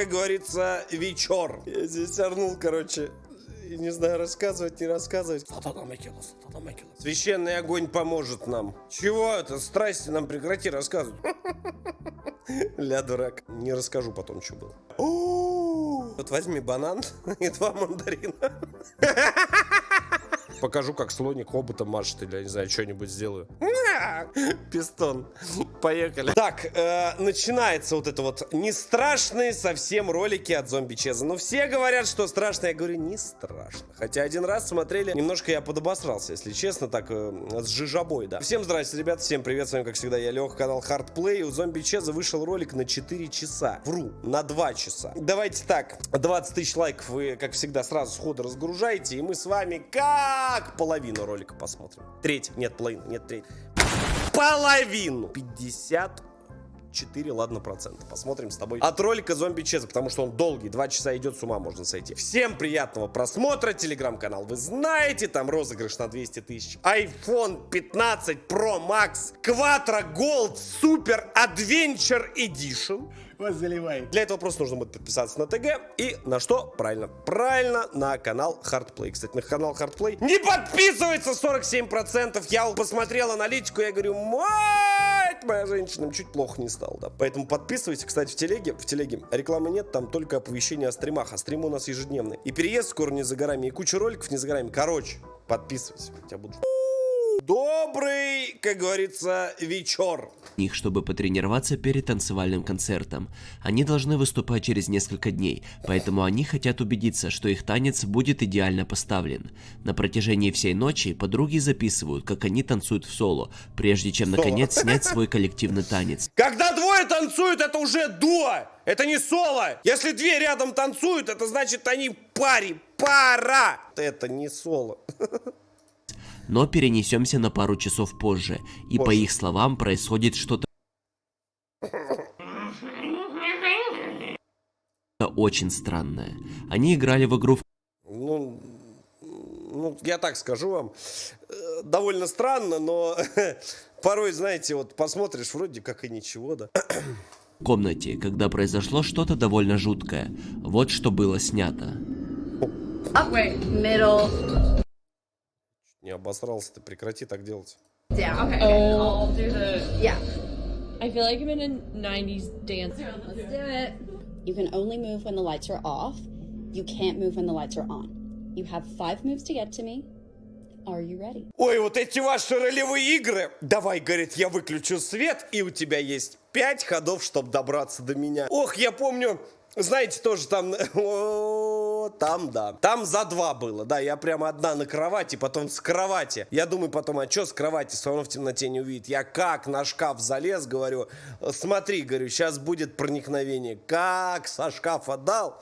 как говорится, вечер. Я здесь орнул, короче. Не знаю, рассказывать, не рассказывать. Священный огонь поможет нам. Чего это? Страсти нам прекрати рассказывать. Ля, дурак. Не расскажу потом, что было. Вот возьми банан и 2 мандарина. Покажу, как слоник хоботом машет, или, я не знаю, что-нибудь сделаю. Пистон. Поехали. Так, начинается вот это вот не страшные совсем ролики от Зомби Чеза. Но все говорят, что страшно. Я говорю, не страшно. Хотя один раз смотрели, немножко я подобосрался, если честно, так, с жижабой, да. Всем здрасте, ребят, всем привет, с вами, как всегда, я Леха, канал Hardplay. У Зомби Чеза вышел ролик на 4 часа. Вру, на 2 часа. Давайте так, 20 тысяч лайков вы, как всегда, сразу сходу разгружаете, и мы с вами как половину ролика посмотрим. Треть, нет, половину, нет, треть. Половину! 54, ладно, процента. Посмотрим с тобой от ролика Зомби Чеза, потому что он долгий, 2 часа идет, с ума можно сойти. Всем приятного просмотра, телеграм-канал вы знаете, там розыгрыш на 200 тысяч. iPhone 15 Pro Max Quattro Gold Super Adventure Edition. Вас заливает. Для этого просто нужно будет подписаться на ТГ. И на что? Правильно. Правильно, на канал Hardplay. Кстати, на канал Hardplay не подписывается 47%. Я посмотрел аналитику, я говорю, мать моя женщина, чуть плохо не стало, да. Поэтому подписывайся. Кстати, в телеге рекламы нет, там только оповещения о стримах. А стримы у нас ежедневные. И переезд скоро не за горами, и куча роликов не за горами. Короче, подписывайся. У тебя будут... Добрый, как говорится, вечер. Них, чтобы потренироваться перед танцевальным концертом. Они должны выступать через несколько дней, поэтому они хотят убедиться, что их танец будет идеально поставлен. На протяжении всей ночи подруги записывают, как они танцуют в соло, прежде чем наконец снять свой коллективный танец. Когда двое танцуют, это уже дуо, это не соло. Если 2 рядом танцуют, это значит они пара. Это не соло. Но перенесемся на пару часов позже, и по их словам происходит что-то очень странное. Они играли в игру... Ну, я так скажу вам, довольно странно, но порой, знаете, вот посмотришь, вроде как и ничего, да. В комнате, когда произошло что-то довольно жуткое. Вот что было снято. Не обосрался ты, прекрати так делать. Down. Okay. I'll do the... Yeah. I feel like I'm in a 90s dance. Let's do it. You can only move when the lights are off. You can't move when the lights are on. You have 5 moves to get to me. Are you ready? Ой, вот эти ваши ролевые игры. Давай, говорит, я выключу свет, и у тебя есть 5 ходов, чтобы добраться до меня. Ох, я помню, знаете, тоже там... Там, да. Там за 2 было, да. Я прямо одна на кровати, потом с кровати. Я думаю потом, а что с кровати? Все равно в темноте не увидит. Я как на шкаф залез, говорю, смотри, говорю, сейчас будет проникновение. Как со шкафа дал.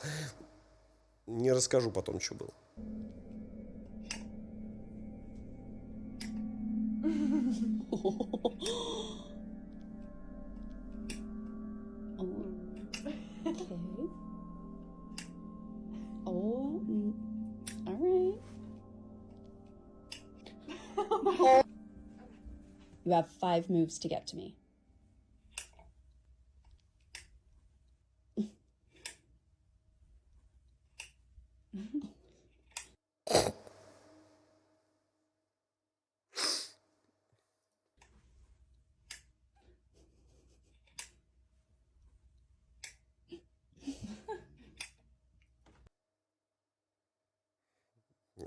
Не расскажу потом, что было. Oh, all right. You have 5 moves to get to me.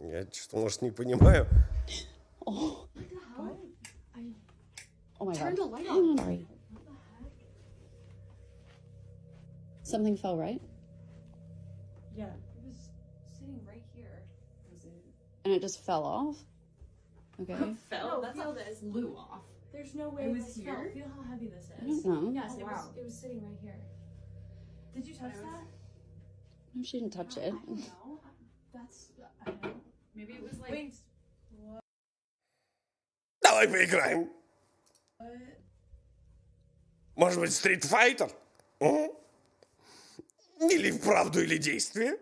Я что-то, может, не понимаю. Oh, oh my Turn god. the light Hang on. on. Sorry. Something fell, right? Yeah. It was sitting right here. Was it? And it just fell off? Okay. Fell? No, That's feel not this. flew off. There's no way It was this here? fell. Feel how heavy this I is. don't know. Yes, Oh, it wow. was sitting right here. Did you touch that? No, she didn't touch it. No. That's I don't know. Maybe it was like... Wait. Давай поиграем. What? Может быть, Street Fighter? Или вправду, или действие?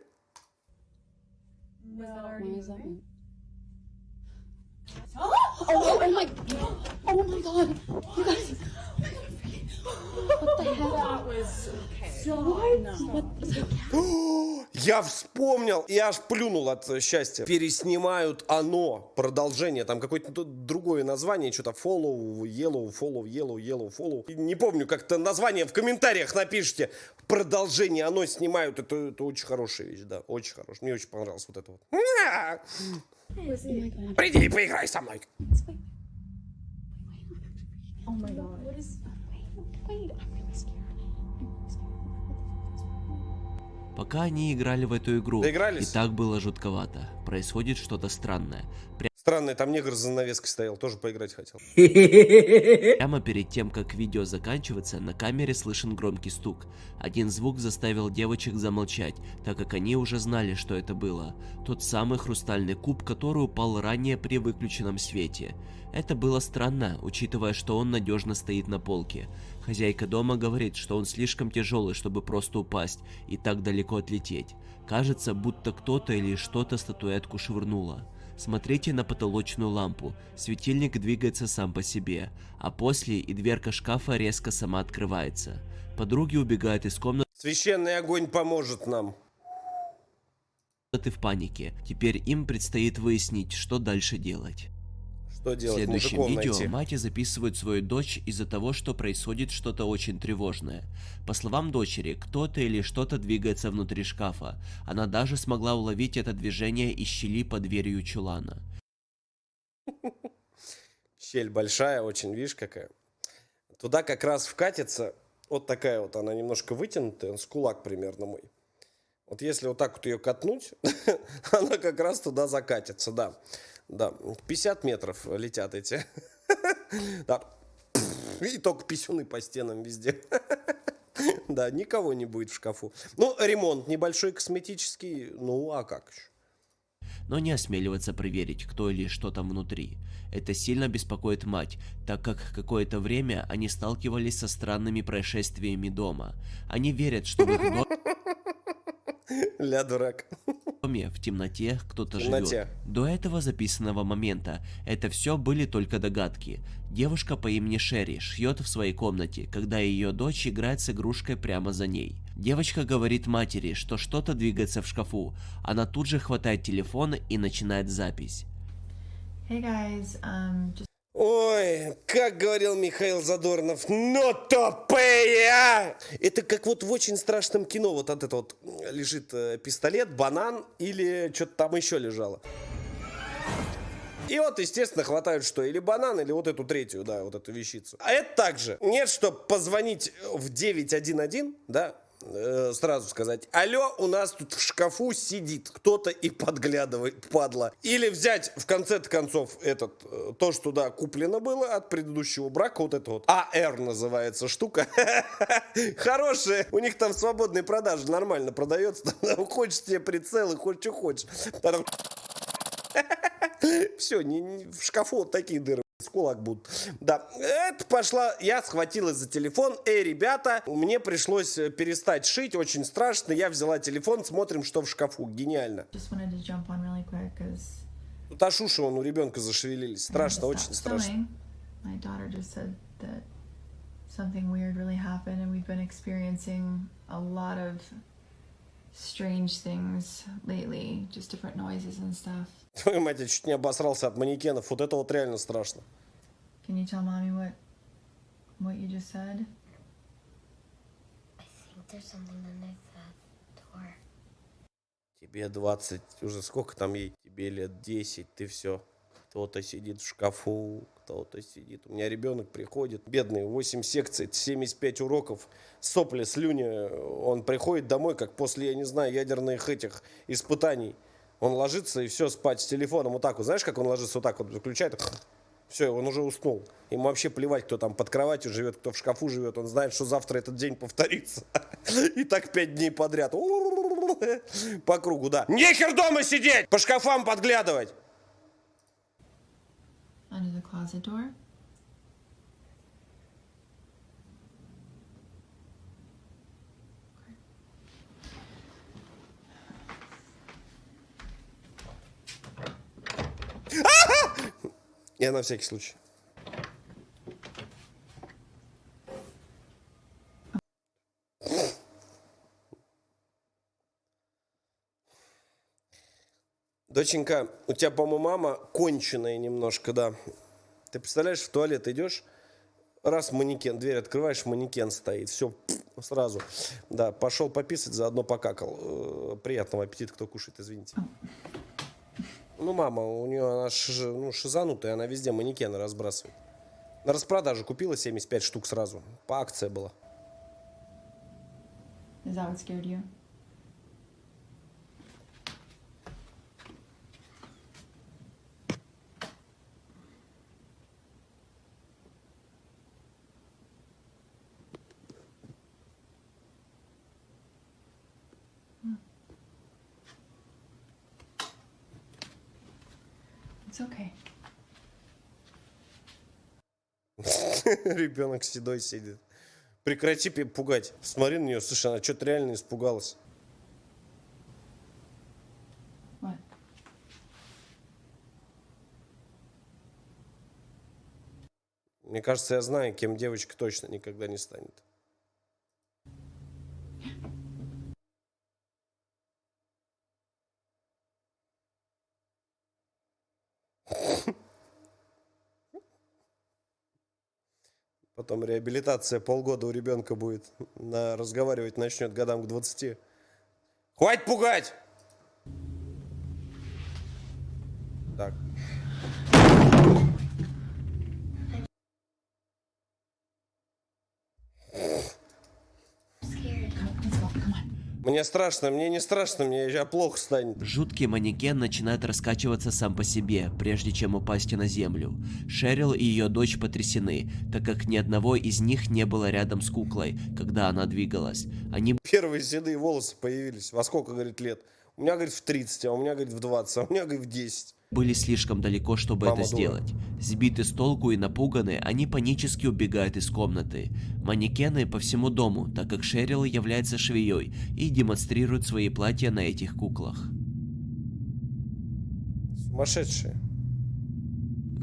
Was that Why already is that moving? mean? Oh my god! Oh my god! You guys! What the hell? That was okay. Я вспомнил и аж плюнул от счастья. Переснимают «Оно», продолжение, там какое-то другое название, что-то follow, yellow. Не помню, как-то название в комментариях напишите. Продолжение «Оно» снимают, это очень хорошая вещь, да, очень хорошая. Мне очень понравилось вот это вот. Приди и поиграй со мной. Oh my god. What is... Wait, I'm really scared. Пока они играли в эту игру, Доигрались? и так было жутковато. Происходит что-то странное. Странный, там негр за занавеской стоял, тоже поиграть хотел. Прямо перед тем, как видео заканчивается, на камере слышен громкий стук. Один звук заставил девочек замолчать, так как они уже знали, что это было. Тот самый хрустальный куб, который упал ранее при выключенном свете. Это было странно, учитывая, что он надежно стоит на полке. Хозяйка дома говорит, что он слишком тяжелый, чтобы просто упасть и так далеко отлететь. Кажется, будто кто-то или что-то статуэтку швырнуло. Смотрите на потолочную лампу, светильник двигается сам по себе, а после и дверка шкафа резко сама открывается. Подруги убегают из комнаты Священный огонь поможет нам. в панике. Теперь им предстоит выяснить, что дальше делать. Что В делать? следующем Мужиков видео найти. мать записывает свою дочь из-за того, что происходит что-то очень тревожное. По словам дочери, кто-то или что-то двигается внутри шкафа. Она даже смогла уловить это движение из щели под дверью чулана. Щель большая, очень, видишь, какая. Туда как раз вкатится вот такая вот, она немножко вытянутая, с кулак примерно мой. Вот если вот так вот ее катнуть, она как раз туда закатится, да. Да, 50 метров летят эти. Да. И только писюны по стенам везде. Да, никого не будет в шкафу. Ну, ремонт небольшой косметический, ну а как еще? Но не осмеливаться проверить, кто или что там внутри. Это сильно беспокоит мать, так как какое-то время они сталкивались со странными происшествиями дома. Они верят, что в их Ля дурак. доме в темноте кто-то В темноте. живет. До этого записанного момента это все были только догадки. Девушка по имени Шерри шьет в своей комнате, когда ее дочь играет с игрушкой прямо за ней. Девочка говорит матери, что что-то двигается в шкафу. Она тут же хватает телефон и начинает запись. Hey guys, just Ой, как говорил Михаил Задорнов, но тупые! Это как вот в очень страшном кино, вот от этого вот лежит пистолет, банан или что-то там еще лежало. И вот, естественно, хватают что, или банан, или вот эту третью, да, вот эту вещицу. А это также. Нет, чтобы позвонить в 911, да, сразу сказать: алло, у нас тут в шкафу сидит кто-то и подглядывает, падла. Или взять в конце концов то, что да, куплено было от предыдущего брака, вот это вот АР называется штука. Хорошая, у них там свободные продажи, нормально продается. Хочешь тебе прицелы, хочешь что хочешь. Все, в шкафу вот такие дыры. С кулак будут. Да, это пошла, я схватилась за телефон. Ребята, мне пришлось перестать шить, очень страшно. Я взяла телефон, смотрим, что в шкафу. Гениально. just wanted to jump on really quick because Тут аж уши вон у ребенка зашевелились. Страшно, очень страшно. My daughter just said that something weird really happened, and we've been experiencing a lot of strange things lately, just different noises and stuff. Твою мать, я чуть не обосрался от манекенов. Вот это вот реально страшно. Can you tell mommy what you just said? I think there's something underneath that door. Тебе 20, уже сколько там ей? Тебе лет 10, ты все. Кто-то сидит в шкафу, кто-то сидит. У меня ребенок приходит, бедный, 8 секций, 75 уроков, сопли, слюни. Он приходит домой, как после, я не знаю, ядерных этих испытаний. Он ложится и все, спать с телефоном вот так вот. Знаешь, как он ложится вот так вот, выключает, все, он уже уснул. Ему вообще плевать, кто там под кроватью живет, кто в шкафу живет. Он знает, что завтра этот день повторится. И так 5 дней подряд. По кругу, да. Нехер дома сидеть, по шкафам подглядывать. Under the closet door? Я на всякий случай. Доченька, у тебя, по-моему, мама конченая немножко, да. Ты представляешь, в туалет идешь, раз манекен, дверь открываешь, манекен стоит, все, сразу. Да, пошел пописать, заодно покакал. Приятного аппетита, кто кушает, извините. Ну, мама, у нее она шизанутая, она везде манекены разбрасывает. На распродаже купила 75 штук сразу, по акции была. Is that what scared you? It's okay. Ребенок седой сидит. Прекрати пугать. Смотри на нее, слушай, она что-то реально испугалась. What? Мне кажется, я знаю, кем девочка точно никогда не станет. Потом реабилитация полгода у ребенка будет. Разговаривать начнет годам к 20. Хватит пугать! Так. Мне страшно, мне не страшно, мне сейчас плохо станет. Жуткий манекен начинает раскачиваться сам по себе, прежде чем упасть на землю. Шерил и ее дочь потрясены, так как ни одного из них не было рядом с куклой, когда она двигалась. Они Первые седые волосы появились. Во сколько, говорит, лет? У меня, говорит, в 30, а у меня, говорит, в 20, а у меня, говорит, в 10. были слишком далеко, чтобы Мама это дура. сделать. Сбиты с толку и напуганы, они панически убегают из комнаты. Манекены по всему дому, так как Шерил является швеей и демонстрирует свои платья на этих куклах. Сумасшедшие.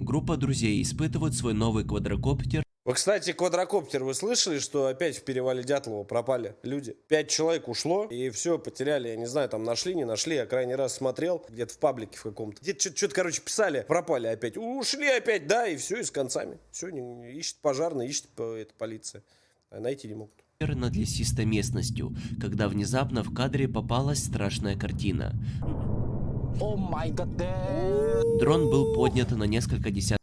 Группа друзей испытывает свой новый квадрокоптер. Вы, кстати, квадрокоптер, вы слышали, что опять в перевале Дятлова пропали люди? 5 человек ушло, и все, потеряли, я не знаю, там нашли, не нашли, я крайний раз смотрел, где-то в паблике в каком-то. Где-то что-то, короче, писали, пропали опять, ушли опять, да, и все, и с концами. Все, ищет пожарный, ищет это, полиция, а найти не могут. Над лесистой местностью, когда внезапно в кадре попалась страшная картина. Дрон был поднят на несколько десятков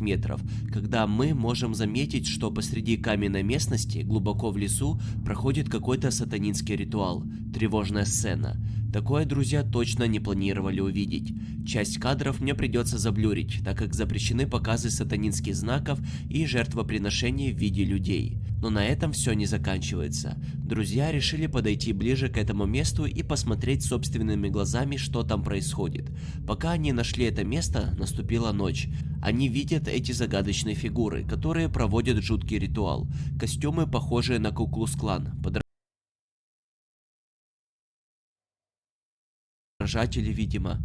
метров, когда мы можем заметить, что посреди каменной местности, глубоко в лесу, проходит какой-то сатанинский ритуал, тревожная сцена. Такое друзья точно не планировали увидеть. Часть кадров мне придется заблюрить, так как запрещены показы сатанинских знаков и жертвоприношений в виде людей. Но на этом все не заканчивается. Друзья решили подойти ближе к этому месту и посмотреть собственными глазами, что там происходит. Пока они нашли это место, наступила ночь. Они видят эти загадочные фигуры, которые проводят жуткий ритуал. Костюмы, похожие на Ку-Клукс-Клан, подражатели, видимо.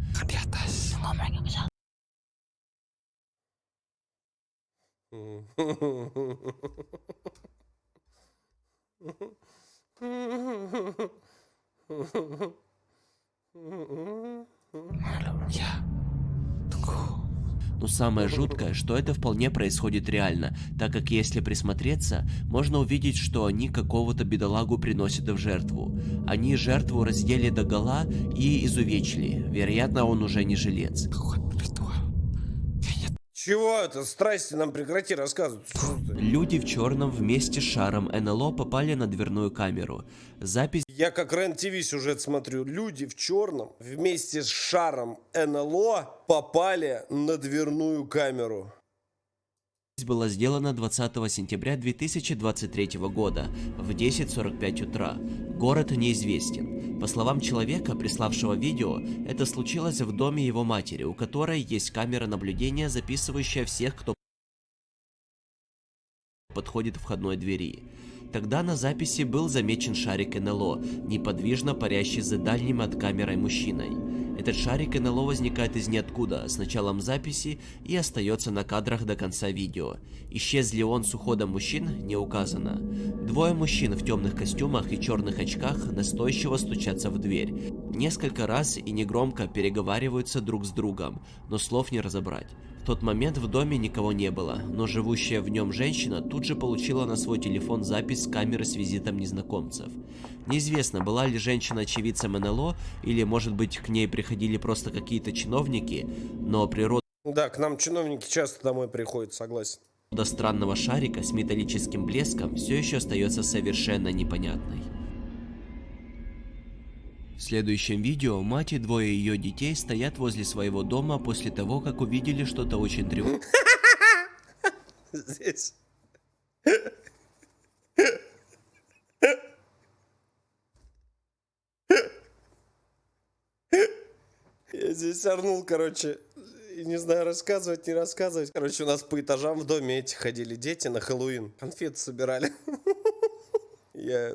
Но самое жуткое, что это вполне происходит реально, так как если присмотреться, можно увидеть, что они какого-то бедолагу приносят в жертву. Они жертву раздели догола и изувечили, вероятно, он уже не жилец. Чего это? Страсти нам прекрати рассказывать. Люди в черном вместе с шаром НЛО попали на дверную камеру. Запись Я как РЕН-ТВ сюжет смотрю. Люди в черном вместе с шаром НЛО попали на дверную камеру. была сделана 20 сентября 2023 года в 10:45 утра. Город неизвестен. По словам человека, приславшего видео, это случилось в доме его матери, у которой есть камера наблюдения, записывающая всех, кто подходит к входной двери. Тогда на записи был замечен шарик НЛО, неподвижно парящий за дальним от камерой мужчиной. Этот шарик НЛО возникает из ниоткуда с началом записи и остается на кадрах до конца видео. Исчез ли он с уходом мужчин, не указано. Двое мужчин в темных костюмах и черных очках настойчиво стучатся в дверь. Несколько раз и негромко переговариваются друг с другом, но слов не разобрать. В тот момент в доме никого не было, но живущая в нем женщина тут же получила на свой телефон запись с камеры с визитом незнакомцев. Неизвестно, была ли женщина очевидцем НЛО, или, может быть, к ней приходили просто какие-то чиновники, но природа Да, к нам чиновники часто домой приходят, согласен. странного шарика с металлическим блеском все еще остается совершенно непонятной. В следующем видео мать и двое ее детей стоят возле своего дома после того, как увидели что-то очень тревожное. Здесь. Я здесь орнул, короче. И не знаю, рассказывать, не рассказывать. Короче, у нас по этажам в доме эти ходили дети на Хэллоуин. Конфеты собирали. Я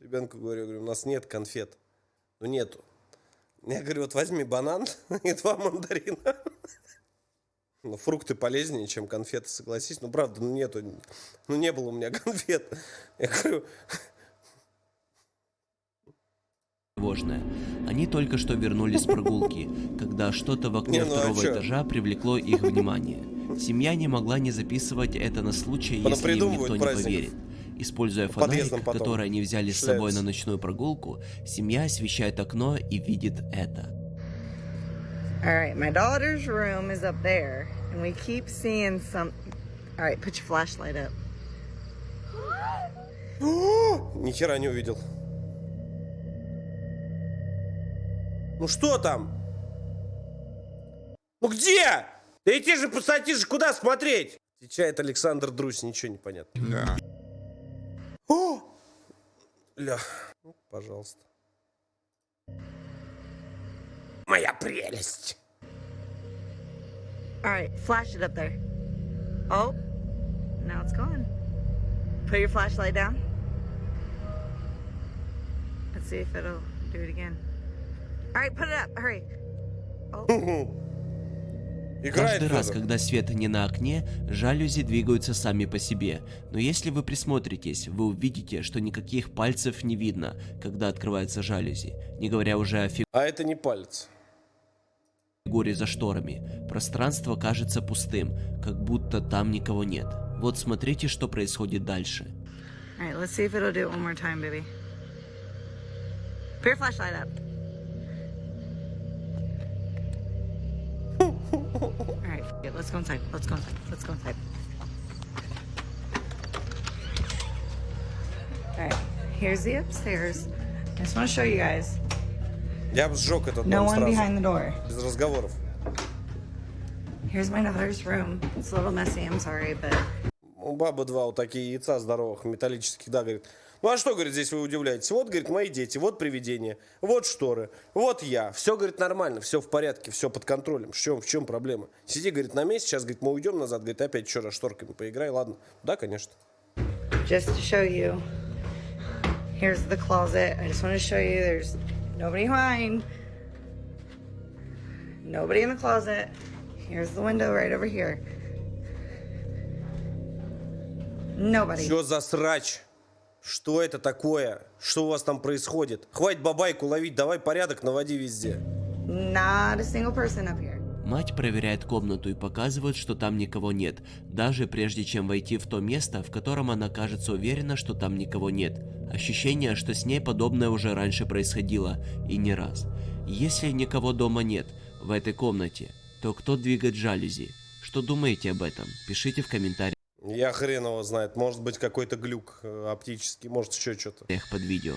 ребенку говорю, у нас нет конфет. Ну, нету. Я говорю, вот возьми банан и 2 мандарина. Ну, фрукты полезнее, чем конфеты, согласись. Ну, правда, ну, нету. Ну, не было у меня конфет. Я говорю... Они только что вернулись с прогулки, когда что-то в окне второго этажа привлекло их внимание. Семья не могла не записывать это на случай, если им никто не поверит. Используя фонарик, который они взяли с собой на ночную прогулку, семья освещает окно и видит это. Alright, my daughter's room is up there, and we keep seeing some... Alright, put your flashlight up. Ни хера не увидел. Ну что там? Ну где? Да идти же, посадишь, куда смотреть? Отвечает Александр Друсь, ничего не понятно. Да. О! Ля, ну, пожалуйста. Моя прелесть. Alright, flash it up there. Oh, now it's gone. Put your flashlight down. Let's see if it'll do it again. Alright, put it up, hurry. Oh. Каждый раз, когда свет не на окне, жалюзи двигаются сами по себе. Но если вы присмотритесь, вы увидите, что никаких пальцев не видно, когда открываются жалюзи. Не говоря уже о А это не палец. фигуре за шторами. Пространство кажется пустым, как будто там никого нет. Вот смотрите, что происходит дальше. Alright, let's see if it'll do it one more time, baby. Put your flashlight up. Alright, let's go inside. Let's go inside. Let's go inside. Alright, here's the upstairs. I just want to show you guys. Я бы сжег этот No дом one сразу. behind the door. Без разговоров. Here's my daughter's room. It's a little messy, I'm sorry, but... У бабы 2 вот такие яйца здоровых, металлических, да, говорит. Ну а что, говорит, здесь вы удивляетесь? Вот, говорит, мои дети, вот привидения, вот шторы, вот я. Все, говорит, нормально, все в порядке, все под контролем. В чем проблема? Сиди, говорит, на месте, сейчас, говорит, мы уйдем назад, говорит, опять еще раз шторками поиграй, ладно? Да, конечно. Just to show you, here's the closet. I just want to show you there's nobody behind. Nobody in the closet. Here's the window right over here. Nobody. Что за срач? Что это такое? Что у вас там происходит? Хватит бабайку ловить, давай порядок наводи везде. Not a single person up here. Мать проверяет комнату и показывает, что там никого нет, даже прежде чем войти в то место, в котором она кажется уверена, что там никого нет. Ощущение, что с ней подобное уже раньше происходило, и не раз. Если никого дома нет, в этой комнате, то кто двигает жалюзи? Что думаете об этом? Пишите в комментариях Я хрен его знает. Может быть какой-то глюк оптический, может еще что-то. под видео.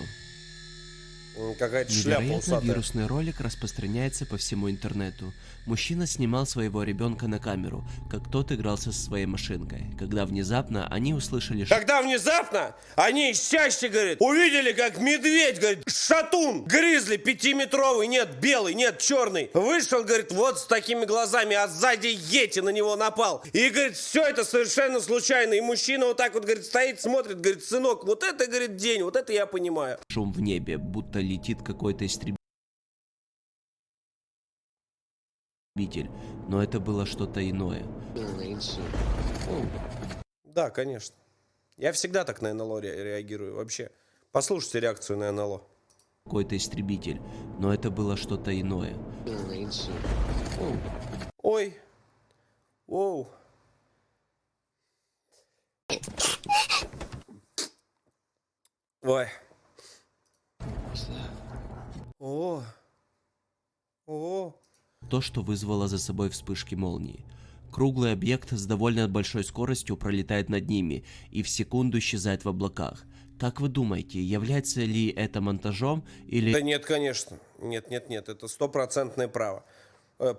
Какая-то шляпа Невероятно, усатая. вирусный ролик распространяется по всему интернету. Мужчина снимал своего ребенка на камеру, как тот игрался со своей машинкой, когда внезапно они услышали Когда внезапно они из чащи, говорит, увидели, как медведь, говорит, шатун, гризли 5-метровый, нет, белый, нет, черный. Вышел, говорит, вот с такими глазами, а сзади йети на него напал. И, говорит, все это совершенно случайно. И мужчина вот так вот, говорит, стоит, смотрит, говорит, сынок, вот это, говорит, день, вот это я понимаю. шум в небе, будто летит какой-то истребитель. но это было что-то иное. Да, конечно. Я всегда так на НЛО реагирую вообще. Послушайте реакцию на НЛО. Какой-то истребитель, но это было что-то иное. Ой. Оу. Ой. О. О. То, что вызвало за собой вспышки молнии. Круглый объект с довольно большой скоростью пролетает над ними и в секунду исчезает в облаках. Как вы думаете, является ли это монтажом или... Да нет, конечно. Нет, это стопроцентное право.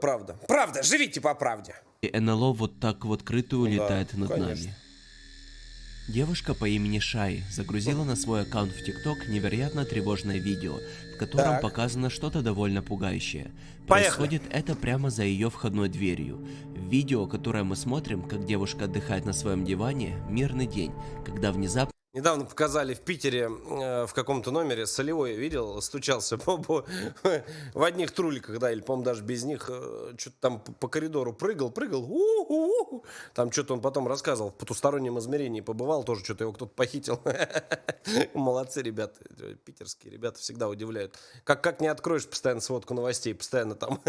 Правда. Правда, живите по правде. НЛО вот так в открытую Да, летает над конечно. нами? Девушка по имени Шай загрузила на свой аккаунт в ТикТок невероятно тревожное видео, в котором Так. показано что-то довольно пугающее. Поехали. Происходит это прямо за ее входной дверью. В видео, которое мы смотрим, как девушка отдыхает на своем диване, мирный день, когда внезапно Недавно показали в Питере в каком-то номере, солевой видел, стучался в одних труликах, да, или, по-моему, даже без них, что-то там по коридору прыгал, у-у-у. Там что-то он потом рассказывал, в потустороннем измерении побывал, тоже что-то его кто-то похитил. Молодцы ребята, питерские ребята всегда удивляют. Как не откроешь постоянно сводку новостей, постоянно там.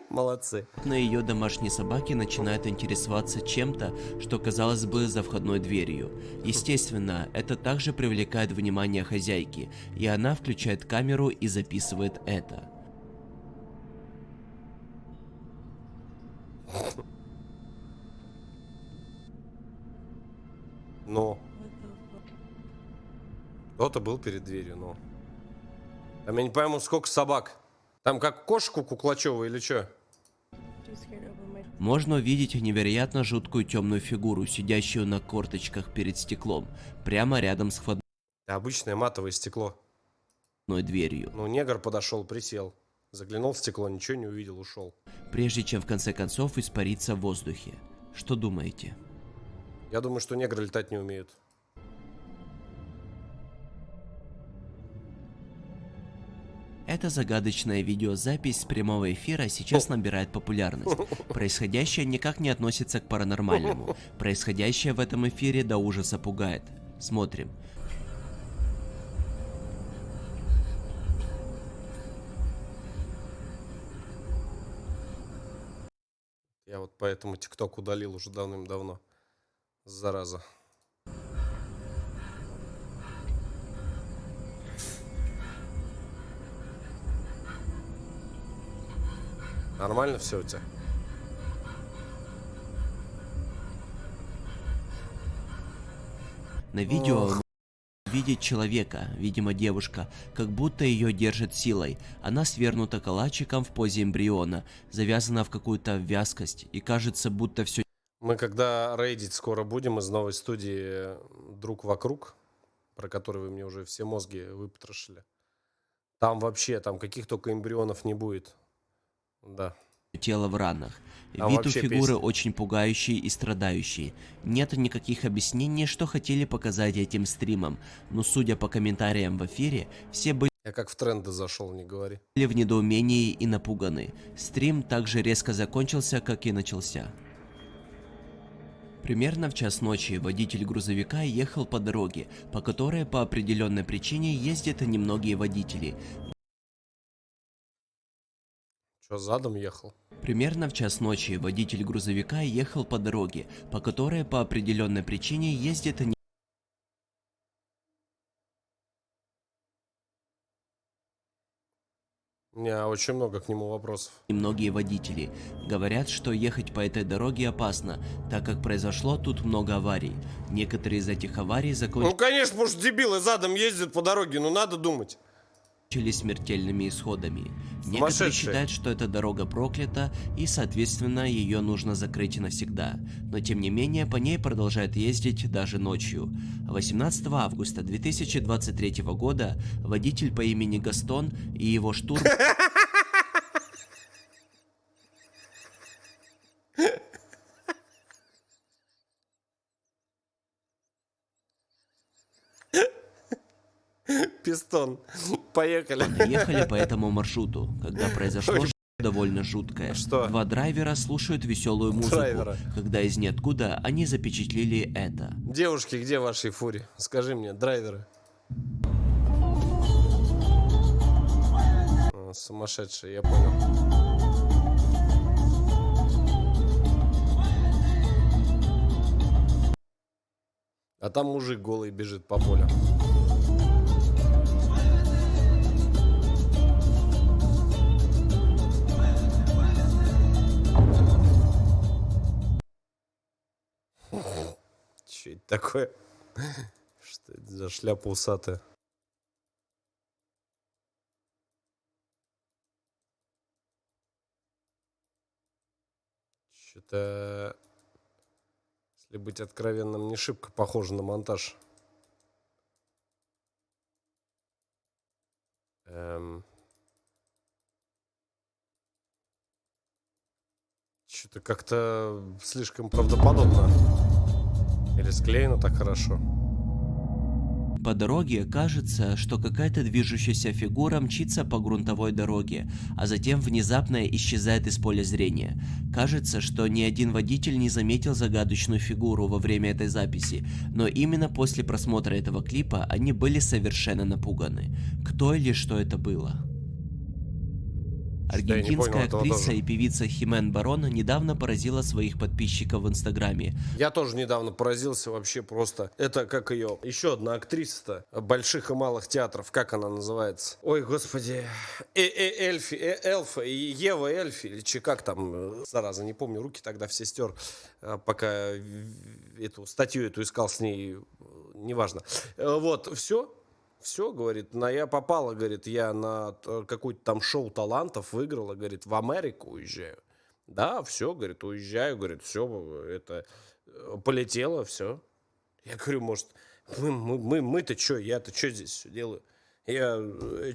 Молодцы. ее домашние собаки начинают интересоваться чем-то, что казалось бы за входной дверью. Естественно, это также привлекает внимание хозяйки, и она включает камеру и записывает это. Но. Кто-то был перед дверью, но. Там я не пойму, сколько собак. Там как кошку Куклачева или что? Можно увидеть невероятно жуткую темную фигуру, сидящую на корточках перед стеклом, прямо рядом с входной Да, обычное матовое стекло. дверью. Ну, негр подошел, присел. Заглянул в стекло, ничего не увидел, ушел. Прежде чем в конце концов испариться в воздухе. Что думаете? Я думаю, что негры летать не умеют. Эта загадочная видеозапись с прямого эфира сейчас набирает популярность. Происходящее никак не относится к паранормальному. Происходящее в этом эфире до ужаса пугает. Смотрим. Я вот поэтому ТикТок удалил уже давным-давно. Зараза. Нормально все у тебя? На видео видеть человека, видимо девушка, как будто ее держит силой. Она свернута калачиком в позе эмбриона, завязана в какую-то вязкость, и кажется, будто все Мы когда рейдить скоро будем из новой студии «Друг вокруг», про который вы мне уже все мозги выпотрошили, там вообще, там каких только эмбрионов не будет. Да. тело в ранах. Там Вид у вообще фигуры песня. очень пугающий и страдающий. Нет никаких объяснений, что хотели показать этим стримом, но судя по комментариям в эфире, все были Я как в тренды зашел, не говори. в недоумении и напуганы. Стрим также резко закончился, как и начался. Примерно в час ночи водитель грузовика ехал по дороге, по которой по определенной причине ездят немногие водители. Что, задом ехал? Примерно в час ночи водитель грузовика ехал по дороге, по которой по определенной причине ездят У меня очень много к нему вопросов. немногие водители. Говорят, что ехать по этой дороге опасно, так как произошло тут много аварий. Некоторые из этих аварий Ну, закончились конечно, потому что дебилы задом ездят по дороге, но надо думать. смертельными исходами. Некоторые Сумасшедшие. считают, что эта дорога проклята и, соответственно, ее нужно закрыть навсегда. Но тем не менее, по ней продолжают ездить даже ночью. 18 августа 2023 года водитель по имени Гастон и его штурм Пистон. Поехали. ехали по этому маршруту, когда произошло довольно жуткое. Что? Два драйвера слушают веселую музыку, Драйвера. когда из ниоткуда они запечатлели это. Девушки, где ваши фури? Скажи мне, драйверы. Сумасшедшие, я понял. А там мужик голый бежит по полю. Че это такое? Что это за шляпа усатая? Что-то, если быть откровенным, не шибко похоже на монтаж. Что-то как-то слишком правдоподобно. Или склеено так хорошо. По дороге кажется, что какая-то движущаяся фигура мчится по грунтовой дороге, а затем внезапно исчезает из поля зрения. Кажется, что ни один водитель не заметил загадочную фигуру во время этой записи, но именно после просмотра этого клипа они были совершенно напуганы. Кто или что это было? Аргентинская актриса и певица Химен Барон недавно поразила своих подписчиков в Инстаграме. Я тоже недавно поразился вообще просто. Это как ее, еще одна актриса больших и малых театров. Как она называется? Ой, господи. Эльфа, Ева Эльфи, или как там, зараза, не помню, руки тогда все стер, пока эту статью эту искал с ней, неважно. Вот, все, говорит, я попала, говорит, я на какое-то там шоу талантов выиграла, говорит, в Америку уезжаю. Да, все, говорит, уезжаю, говорит, все, это полетело, все. Я говорю, может, мы-то что, я-то что здесь все делаю? Я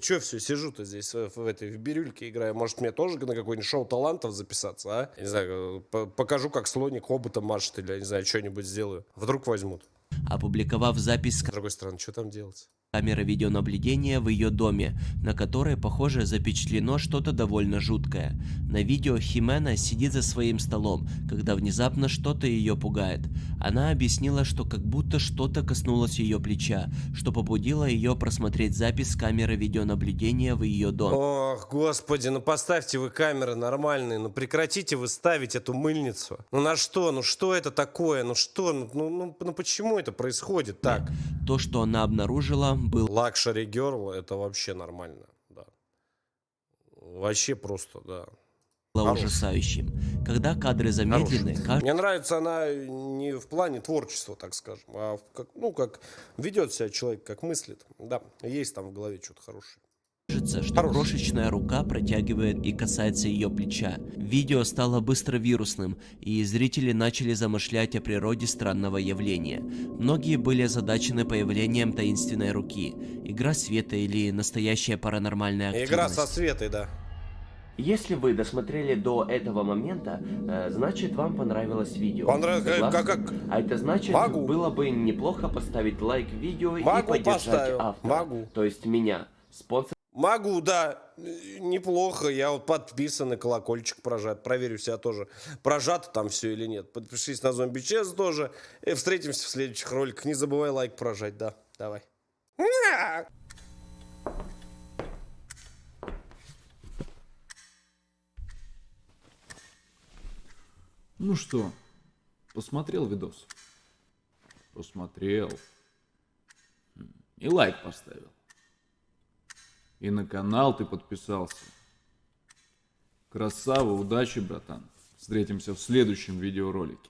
что все сижу-то здесь в бирюльке играю? Может, мне тоже на какое-нибудь шоу талантов записаться, а? Я не знаю, покажу, как слоник хоботом машет, или, я не знаю, что-нибудь сделаю. Вдруг возьмут. Опубликовав запись С другой стороны, что там делать? камеры видеонаблюдения в ее доме, на которой, похоже, запечатлено что-то довольно жуткое. На видео Химена сидит за своим столом, когда внезапно что-то ее пугает. Она объяснила, что как будто что-то коснулось ее плеча, что побудило ее просмотреть запись с камеры видеонаблюдения в ее доме. Ох, господи, ну поставьте вы камеры нормальные, ну прекратите вы ставить эту мыльницу. Ну на что? Ну что это такое? Ну что? Ну почему это происходит так? То, что она обнаружила, был Лакшери Герл, это вообще нормально, да. Вообще просто, да. ужасающим. Когда кадры замедлены, Мне нравится она не в плане творчества, так скажем, а как ведет себя человек, как мыслит. Да, есть там в голове что-то хорошее. кажется, что крошечная рука протягивает и касается ее плеча. Видео стало быстро вирусным, и зрители начали замышлять о природе странного явления. Многие были озадачены появлением таинственной руки. Игра света или настоящая паранормальная активность. Игра со Светой, да. Если вы досмотрели до этого момента, значит вам понравилось видео. Понравилось? Согласны? А это значит, Могу. было бы неплохо поставить лайк видео Могу, и поддержать поставил. автора. Могу. То есть меня, спонсор. Могу, да, неплохо, я вот подписан и колокольчик прожат, проверю себя тоже, прожато там все или нет. Подпишись на Зомби Чез тоже, и встретимся в следующих роликах, не забывай лайк прожать, да, давай. Ну что, посмотрел видос? Посмотрел. И лайк поставил. И на канал ты подписался. Красава, удачи, братан. Встретимся в следующем видеоролике.